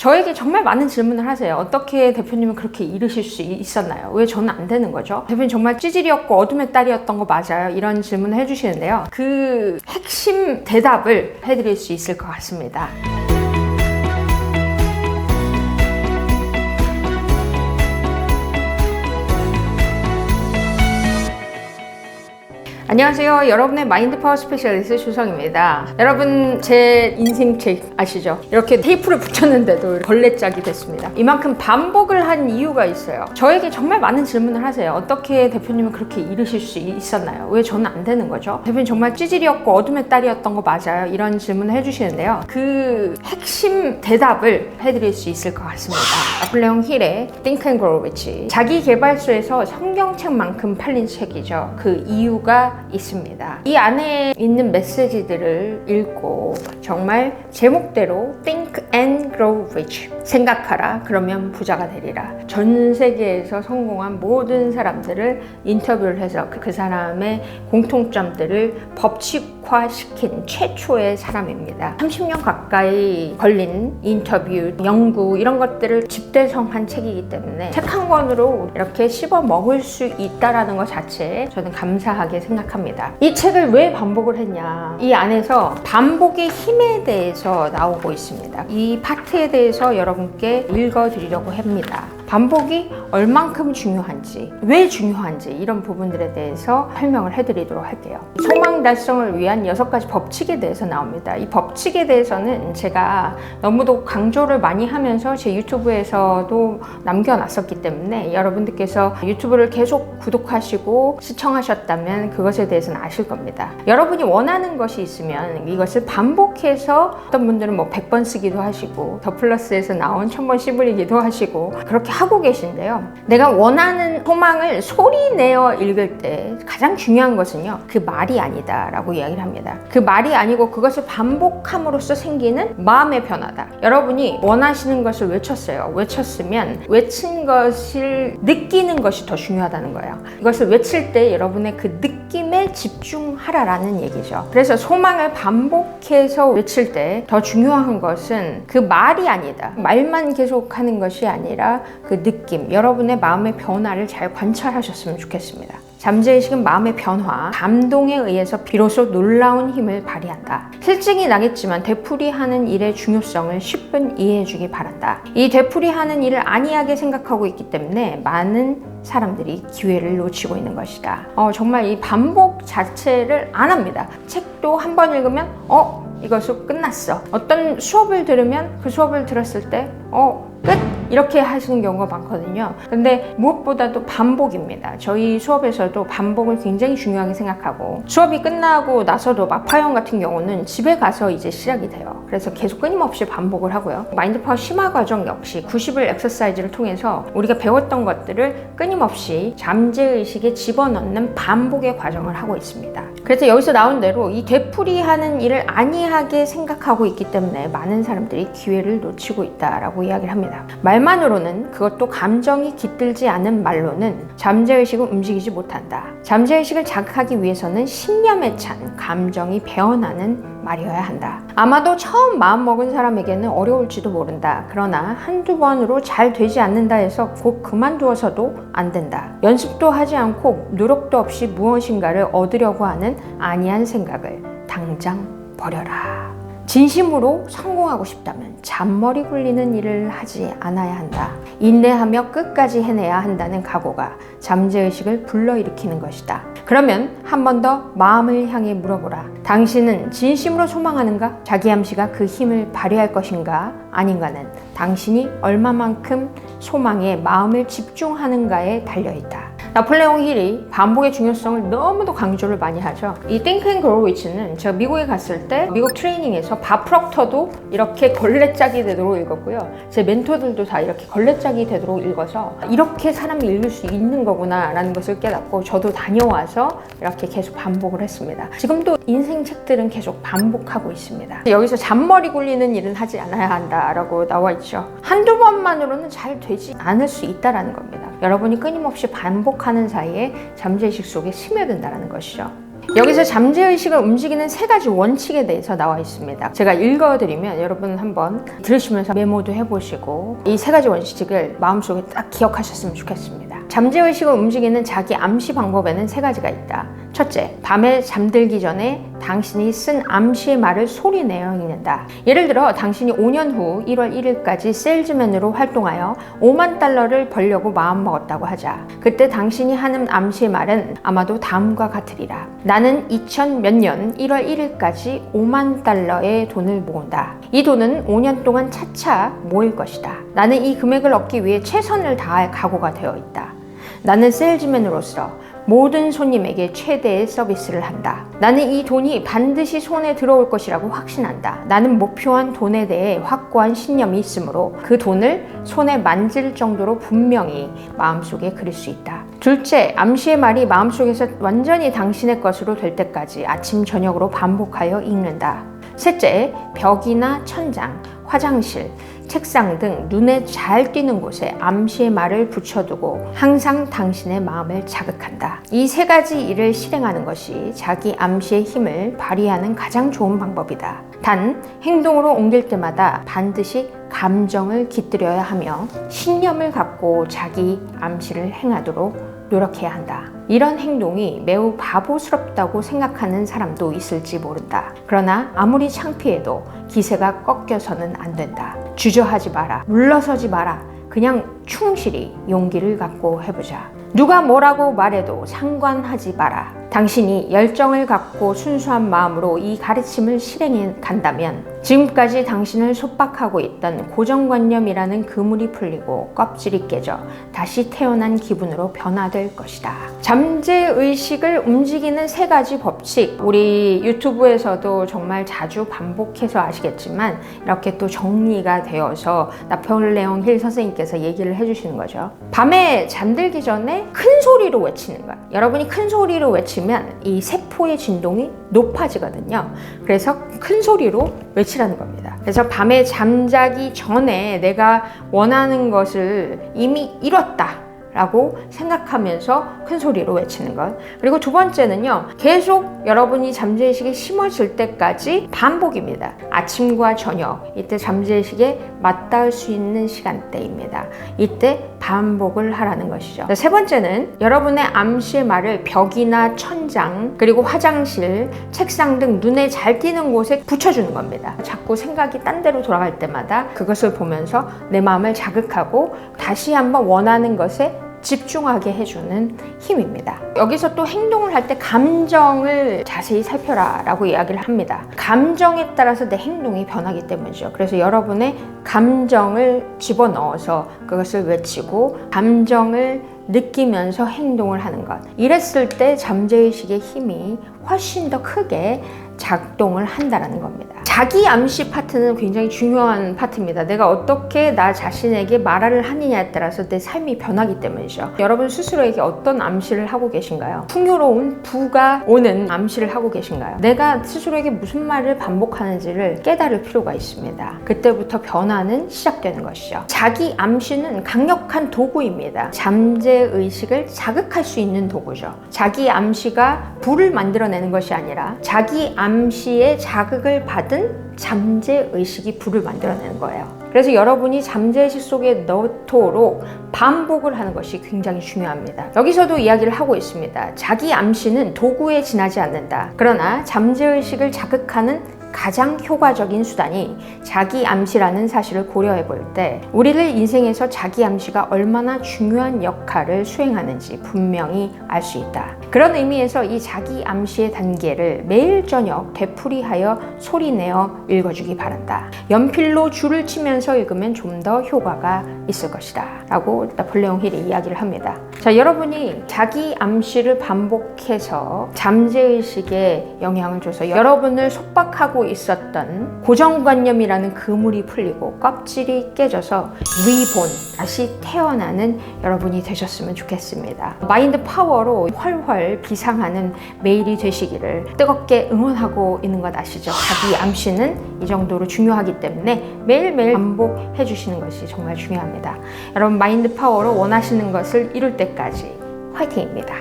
저에게 정말 많은 질문을 하세요. 어떻게 대표님은 그렇게 이르실 수 있었나요? 왜 저는 안 되는 거죠? 대표님 정말 찌질이었고 어둠의 딸이었던 거 맞아요? 이런 질문을 해주시는데요. 그 핵심 대답을 해드릴 수 있을 것 같습니다. 안녕하세요. 여러분의 마인드 파워 스페셜리스트 주성입니다. 여러분 제 인생책 아시죠? 이렇게 테이프를 붙였는데도 걸레짝이 됐습니다. 이만큼 반복을 한 이유가 있어요. 저에게 정말 많은 질문을 하세요. 어떻게 대표님은 그렇게 이르실 수 있었나요? 왜 저는 안 되는 거죠? 대표님 정말 찌질이었고 어둠의 딸이었던 거 맞아요? 이런 질문을 해주시는데요. 그 핵심 대답을 해드릴 수 있을 것 같습니다. 나폴레옹 힐의 Think and Grow Rich. 자기계발서에서 성경책만큼 팔린 책이죠. 그 이유가 있습니다. 이 안에 있는 메시지들을 읽고 정말 제목대로 Think and Grow Rich. 생각하라. 그러면 부자가 되리라. 전 세계에서 성공한 모든 사람들을 인터뷰를 해서 그 사람의 공통점들을 법칙화시킨 최초의 사람입니다. 30년 가까이 걸린 인터뷰, 연구 이런 것들을 집대성한 책이기 때문에 책 한 권으로 이렇게 씹어 먹을 수 있다는 것 자체에 저는 감사하게 생각합니다. 이 책을 왜 반복을 했냐? 이 안에서 반복의 힘에 대해서 나오고 있습니다. 이 파트에 대해서 여러분께 읽어드리려고 합니다. 반복이 얼만큼 중요한지, 왜 중요한지 이런 부분들에 대해서 설명을 해드리도록 할게요. 소망 달성을 위한 6가지 법칙에 대해서 나옵니다. 이 법칙에 대해서는 제가 너무도 강조를 많이 하면서 제 유튜브에서도 남겨놨었기 때문에 여러분들께서 유튜브를 계속 구독하시고 시청하셨다면 그것에 대해서는 아실 겁니다. 여러분이 원하는 것이 있으면 이것을 반복해서 어떤 분들은 뭐 100번 쓰기도 하시고 더 플러스에서 나온 1000번 씹으리기도 하시고 그렇게 하고 계신데요. 내가 원하는 소망을 소리 내어 읽을 때 가장 중요한 것은요. 그 말이 아니다 라고 이야기를 합니다. 그 말이 아니고 그것을 반복함으로써 생기는 마음의 변화다. 여러분이 원하시는 것을 외쳤어요. 외쳤으면 외친 것을 느끼는 것이 더 중요하다는 거예요. 이것을 외칠 때 여러분의 그 느낌에 집중하라라는 얘기죠. 그래서 소망을 반복해서 외칠 때 더 중요한 것은 그 말이 아니다. 말만 계속 하는 것이 아니라 그 느낌, 여러분의 마음의 변화를 잘 관찰하셨으면 좋겠습니다. 잠재의식은 마음의 변화, 감동에 의해서 비로소 놀라운 힘을 발휘한다. 실증이 나겠지만 되풀이하는 일의 중요성을 10분 이해해주기 바란다. 이 되풀이하는 일을 안이하게 생각하고 있기 때문에 많은 사람들이 기회를 놓치고 있는 것이다. 정말 이 반복 자체를 안 합니다. 책도 한 번 읽으면 이거 수업 끝났어. 어떤 수업을 들으면 그 수업을 들었을 때 끝! 이렇게 하시는 경우가 많거든요. 근데 무엇보다도 반복입니다. 저희 수업에서도 반복을 굉장히 중요하게 생각하고 수업이 끝나고 나서도 마파형 같은 경우는 집에 가서 이제 시작이 돼요. 그래서 계속 끊임없이 반복을 하고요. 마인드파워 심화 과정 역시 90일 엑서사이즈를 통해서 우리가 배웠던 것들을 끊임없이 잠재의식에 집어넣는 반복의 과정을 하고 있습니다. 그래서 여기서 나온 대로 이 되풀이하는 일을 안이하게 생각하고 있기 때문에 많은 사람들이 기회를 놓치고 있다라고 이야기를 합니다. 말만으로는, 그것도 감정이 깃들지 않은 말로는 잠재의식은 움직이지 못한다. 잠재의식을 자극하기 위해서는 신념에 찬 감정이 배어나는 말이어야 한다. 아마도 처음 마음먹은 사람에게는 어려울지도 모른다. 그러나 한두 번으로 잘 되지 않는다 해서 곧 그만두어서도 안 된다. 연습도 하지 않고 노력도 없이 무엇인가를 얻으려고 하는 안이한 생각을 당장 버려라. 진심으로 성공하고 싶다면 잔머리 굴리는 일을 하지 않아야 한다. 인내하며 끝까지 해내야 한다는 각오가 잠재의식을 불러일으키는 것이다. 그러면 한 번 더 마음을 향해 물어보라. 당신은 진심으로 소망하는가? 자기 암시가 그 힘을 발휘할 것인가? 아닌가는 당신이 얼마만큼 소망에 마음을 집중하는가에 달려있다. 나폴레옹 힐이 반복의 중요성을 너무도 강조를 많이 하죠. 이 Think and Grow Rich는 제가 미국에 갔을 때 미국 트레이닝에서 밥 프럭터도 이렇게 걸레짝이 되도록 읽었고요. 제 멘토들도 다 이렇게 걸레짝이 되도록 읽어서 이렇게 사람이 읽을 수 있는 거구나 라는 것을 깨닫고 저도 다녀와서 이렇게 계속 반복을 했습니다. 지금도 인생 책들은 계속 반복하고 있습니다. 여기서 잔머리 굴리는 일은 하지 않아야 한다라고 나와 있죠. 한두 번만으로는 잘 되지 않을 수 있다라는 겁니다. 여러분이 끊임없이 반복하는 사이에 잠재의식 속에 스며든다는 것이죠. 여기서 잠재의식을 움직이는 3가지 원칙에 대해서 나와 있습니다. 제가 읽어드리면 여러분 한번 들으시면서 메모도 해보시고 이 3가지 원칙을 마음속에 딱 기억하셨으면 좋겠습니다. 잠재의식을 움직이는 자기 암시 방법에는 3가지가 있다. 첫째, 밤에 잠들기 전에 당신이 쓴 암시의 말을 소리내어 읽는다. 예를 들어 당신이 5년 후 1월 1일까지 세일즈맨으로 활동하여 5만 달러를 벌려고 마음먹었다고 하자. 그때 당신이 하는 암시의 말은 아마도 다음과 같으리라. 나는 2000 몇 년 1월 1일까지 5만 달러의 돈을 모은다. 이 돈은 5년 동안 차차 모일 것이다. 나는 이 금액을 얻기 위해 최선을 다할 각오가 되어 있다. 나는 세일즈맨으로서 모든 손님에게 최대의 서비스를 한다. 나는 이 돈이 반드시 손에 들어올 것이라고 확신한다. 나는 목표한 돈에 대해 확고한 신념이 있으므로 그 돈을 손에 만질 정도로 분명히 마음속에 그릴 수 있다. 둘째, 암시의 말이 마음속에서 완전히 당신의 것으로 될 때까지 아침 저녁으로 반복하여 읽는다. 셋째, 벽이나 천장, 화장실, 책상 등 눈에 잘 띄는 곳에 암시의 말을 붙여두고 항상 당신의 마음을 자극한다. 이 3가지 일을 실행하는 것이 자기 암시의 힘을 발휘하는 가장 좋은 방법이다. 단, 행동으로 옮길 때마다 반드시 감정을 깃들여야 하며 신념을 갖고 자기 암시를 행하도록 노력해야 한다. 이런 행동이 매우 바보스럽다고 생각하는 사람도 있을지 모른다. 그러나 아무리 창피해도 기세가 꺾여서는 안 된다. 주저하지 마라. 물러서지 마라. 그냥 충실히 용기를 갖고 해보자. 누가 뭐라고 말해도 상관하지 마라. 당신이 열정을 갖고 순수한 마음으로 이 가르침을 실행해 간다면 지금까지 당신을 속박하고 있던 고정관념이라는 그물이 풀리고 껍질이 깨져 다시 태어난 기분으로 변화될 것이다. 잠재의식을 움직이는 3가지 법칙, 우리 유튜브에서도 정말 자주 반복해서 아시겠지만 이렇게 또 정리가 되어서 나폴레옹 힐 선생님께서 얘기를 해주시는 거죠. 밤에 잠들기 전에 큰 소리로 외치는 것. 여러분이 큰 소리로 외치면 이 세포의 진동이 높아지거든요. 그래서 큰 소리로 외치라는 겁니다. 그래서 밤에 잠자기 전에 내가 원하는 것을 이미 이뤘다 라고 생각하면서 큰 소리로 외치는 것. 그리고 2번째는요, 계속 여러분이 잠재의식이 심어질 때까지 반복입니다. 아침과 저녁, 이때 잠재의식에 맞닿을 수 있는 시간대입니다. 이때 반복을 하라는 것이죠. 3번째는 여러분의 암시의 말을 벽이나 천장, 그리고 화장실, 책상 등 눈에 잘 띄는 곳에 붙여주는 겁니다. 자꾸 생각이 딴 데로 돌아갈 때마다 그것을 보면서 내 마음을 자극하고 다시 한번 원하는 것에 집중하게 해주는 힘입니다. 여기서 또 행동을 할 때 감정을 자세히 살펴라 라고 이야기를 합니다. 감정에 따라서 내 행동이 변하기 때문이죠. 그래서 여러분의 감정을 집어넣어서 그것을 외치고 감정을 느끼면서 행동을 하는 것. 이랬을 때 잠재의식의 힘이 훨씬 더 크게 작동을 한다는 겁니다. 자기 암시 파트는 굉장히 중요한 파트입니다. 내가 어떻게 나 자신에게 말을 하느냐에 따라서 내 삶이 변하기 때문이죠. 여러분 스스로에게 어떤 암시를 하고 계신가요? 풍요로운 부가 오는 암시를 하고 계신가요? 내가 스스로에게 무슨 말을 반복하는지를 깨달을 필요가 있습니다. 그때부터 변화는 시작되는 것이죠. 자기 암시는 강력한 도구입니다. 잠재의식을 자극할 수 있는 도구죠. 자기 암시가 불을 만들어내는 것이 아니라 자기 암시의 자극을 받은 잠재의식이 불을 만들어내는 거예요. 그래서 여러분이 잠재의식 속에 넣도록 반복을 하는 것이 굉장히 중요합니다. 여기서도 이야기를 하고 있습니다. 자기 암시는 도구에 지나지 않는다. 그러나 잠재의식을 자극하는 가장 효과적인 수단이 자기 암시라는 사실을 고려해 볼 때 우리를 인생에서 자기 암시가 얼마나 중요한 역할을 수행하는지 분명히 알 수 있다. 그런 의미에서 이 자기 암시의 단계를 매일 저녁 되풀이하여 소리내어 읽어주기 바란다. 연필로 줄을 치면서 읽으면 좀 더 효과가 있을 것이다 라고 나폴레옹 힐이 이야기를 합니다. 자, 여러분이 자기 암시를 반복해서 잠재의식에 영향을 줘서 여러분을 속박하고 있었던 고정관념이라는 그물이 풀리고 껍질이 깨져서 리본, 다시 태어나는 여러분이 되셨으면 좋겠습니다. 마인드 파워로 훨훨 비상하는 매일이 되시기를 뜨겁게 응원하고 있는 것 아시죠? 자기 암시는 이 정도로 중요하기 때문에 매일매일 반복해 주시는 것이 정말 중요합니다. 여러분 마인드 파워로 원하시는 것을 이룰 때까지 화이팅입니다.